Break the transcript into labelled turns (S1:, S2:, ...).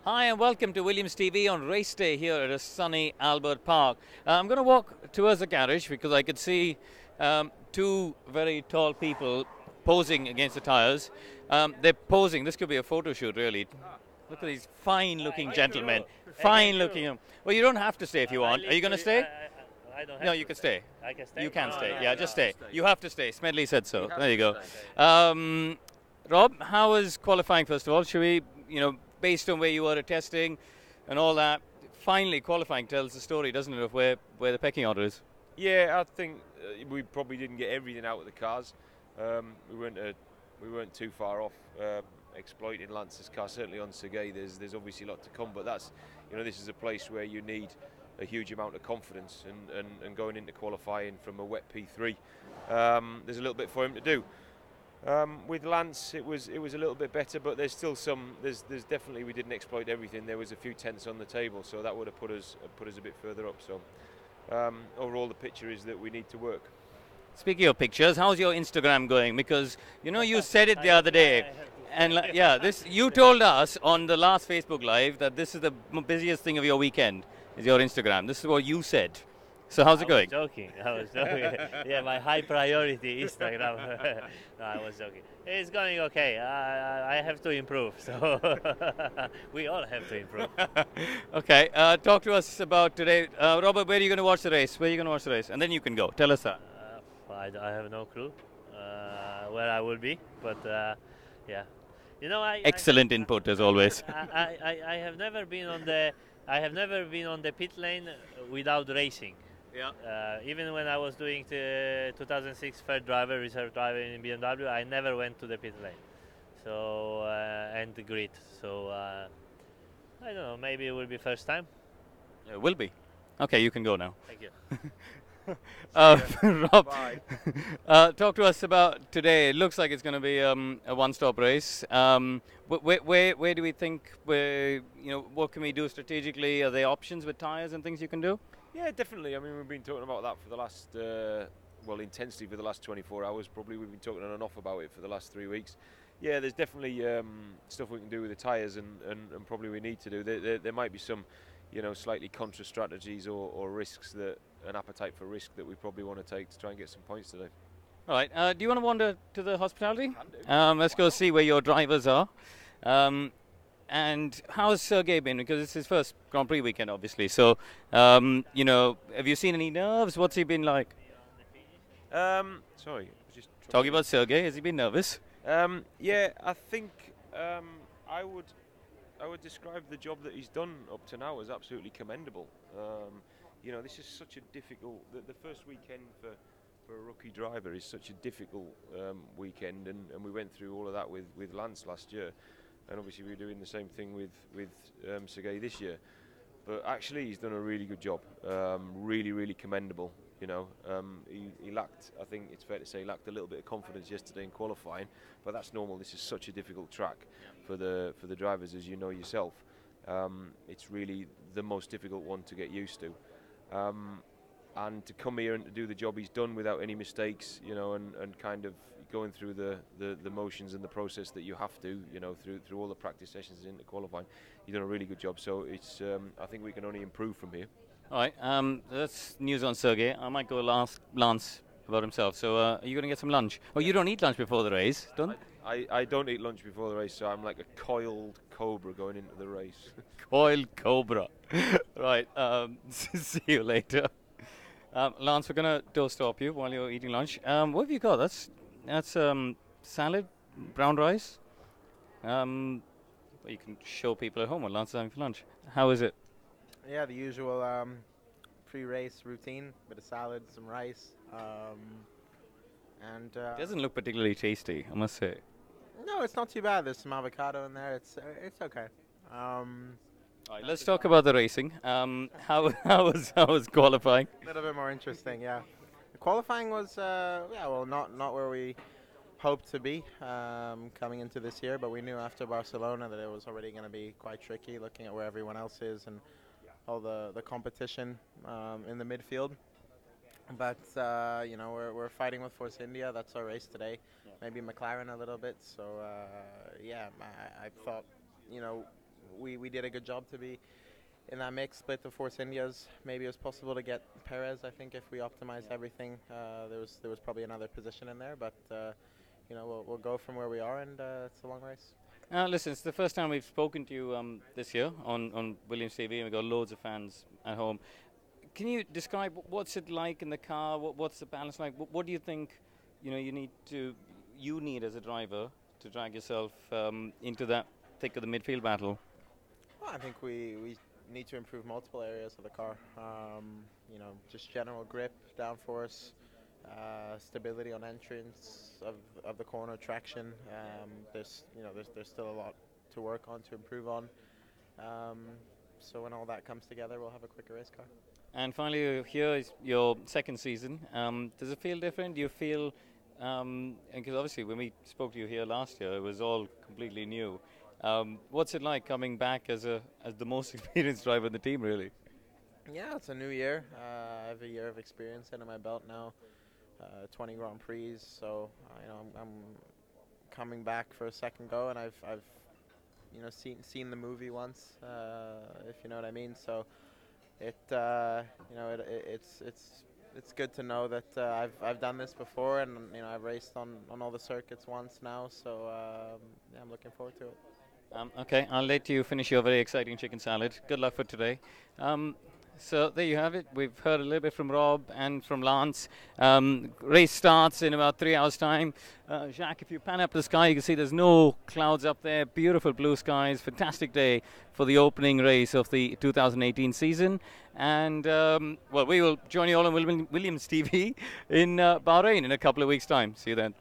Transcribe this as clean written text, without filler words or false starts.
S1: Hi and welcome to Williams TV on race day here at a sunny Albert Park. I'm going to walk towards the garage because I could see two very tall people posing against the tyres. They're posing. This could be a photo shoot, really. Look at these fine-looking gentlemen. Fine-looking. Well, you don't have to stay if you want. Are you going to stay?
S2: I don't have
S1: No,
S2: to
S1: you can stay.
S2: I can stay?
S1: You can
S2: No,
S1: stay.
S2: no,
S1: Yeah,
S2: no.
S1: just stay. You have to stay. Smedley said so. There you go.
S2: Okay.
S1: Rob, how was qualifying first of all? Should we, based on where you were at testing and all that, finally qualifying tells the story, doesn't it, of where the pecking order is?
S3: Yeah, I think we probably didn't get everything out of the cars. We weren't too far off exploiting Lance's car. Certainly on Sergey, there's obviously a lot to come, but that's this is a place where you need a huge amount of confidence, and going into qualifying from a wet P3, there's a little bit for him to do. With Lance, it was a little bit better, but there's still there's definitely, we didn't exploit everything. There was a few tenths on the table, so that would have put us a bit further up. So overall, the picture is that we need to work.
S1: Speaking of pictures, how's your Instagram going? Because you said it the other day, and you told us on the last Facebook Live that this is the busiest thing of your weekend is your Instagram. This is what you said. So how's it going?
S2: I was joking. Yeah, my high priority Instagram. No, I was joking. It's going okay. I have to improve. So we all have to improve.
S1: Okay. Talk to us about today. Robert, where are you going to watch the race? And then you can go. Tell us that.
S2: I have no clue where I will be, but yeah.
S1: Excellent input as always.
S2: I have never been on the pit lane without racing.
S1: Yeah.
S2: Even when I was doing the 2006 third driver, reserve driver in BMW, I never went to the pit lane. So and the grid. So I don't know. Maybe it will be first time.
S1: It will be. Okay, you can go now.
S2: Thank you.
S1: Rob, talk to us about today. It looks like it's going to be a one-stop race. Where do we think? What can we do strategically? Are there options with tyres and things you can do?
S3: Yeah, definitely. I mean, we've been talking about that for the last, intensely for the last 24 hours. Probably we've been talking on and off about it for the last 3 weeks. Yeah, there's definitely stuff we can do with the tyres, and probably we need to do. There might be some, slightly contra strategies or risks, an appetite for risk that we probably want to take to try and get some points today.
S1: All right. Do you want to wander to the hospitality? Let's go see where your drivers are. And how's Sergey been? Because it's his first Grand Prix weekend, obviously. So, have you seen any nerves? What's he been like?
S3: Sorry, just
S1: talking about Sergey. Has he been nervous?
S3: Yeah, I think I would describe the job that he's done up to now as absolutely commendable. This is such a difficult. The first weekend for a rookie driver is such a difficult weekend, and we went through all of that with Lance last year. And obviously we're doing the same thing with Sergey this year. But actually he's done a really good job. Really, really commendable. He lacked, I think it's fair to say, a little bit of confidence yesterday in qualifying. But that's normal. This is such a difficult track for the drivers, as you know yourself. It's really the most difficult one to get used to. And to come here and to do the job he's done without any mistakes, and kind of going through the motions and the process that you have to, through all the practice sessions into qualifying, you've done a really good job. So it's, I think we can only improve from here.
S1: All right, that's news on Sergey. I might go Lance about himself. So are you going to get some lunch? Oh, you don't eat lunch before the race, don't you?
S3: I don't eat lunch before the race, so I'm like a coiled cobra going into the race.
S1: Coiled cobra. Right, see you later. Lance, we're going to door stop you while you're eating lunch. What have you got? That's salad, brown rice. You can show people at home what Lance is having for lunch. How is it?
S4: Yeah, the usual pre-race routine: bit of salad, some rice, and.
S1: It doesn't look particularly tasty, I must say.
S4: No, it's not too bad. There's some avocado in there. It's okay.
S1: All right, let's talk about the racing. How was qualifying?
S4: A little bit more interesting, yeah. The qualifying was, not where we hoped to be coming into this year, but we knew after Barcelona that it was already going to be quite tricky, looking at where everyone else is and all the competition in the midfield. But we're fighting with Force India. That's our race today. Maybe McLaren a little bit. So I thought we did a good job to be in that mix split of Force Indias. Maybe it was possible to get Perez. I think if we optimized everything, there was probably another position in there. But you know, we'll go from where we are, and it's a long race.
S1: Listen, it's the first time we've spoken to you this year on Williams TV, and we've got loads of fans at home. Can you describe what's it like in the car? What's the balance like? What do you think, you know, you need as a driver to drag yourself into that thick of the midfield battle?
S4: Well, I think we need to improve multiple areas of the car. You know, just general grip, downforce, stability on entrance of the corner, traction. There's still a lot to work on, to improve on. So when all that comes together, we'll have a quicker race car.
S1: And finally, here is your second season. Does it feel different? Do you feel, because obviously when we spoke to you here last year, it was all completely new. What's it like coming back as the most experienced driver in the team, really?
S4: Yeah, it's a new year. I have a year of experience under my belt now, 20 Grand Prix. So you know, I'm coming back for a second go, and I've you know seen the movie once, if you know what I mean. So you know it's good to know that I've done this before, and you know I've raced on all the circuits once now. So yeah, I'm looking forward to it.
S1: Okay, I'll let you finish your very exciting chicken salad. Good luck for today. So there you have it. We've heard a little bit from Rob and from Lance. Race starts in about 3 hours' time. Jacques, if you pan up the sky, you can see there's no clouds up there. Beautiful blue skies. Fantastic day for the opening race of the 2018 season. And, well, we will join you all on Williams TV in Bahrain in a couple of weeks' time. See you then.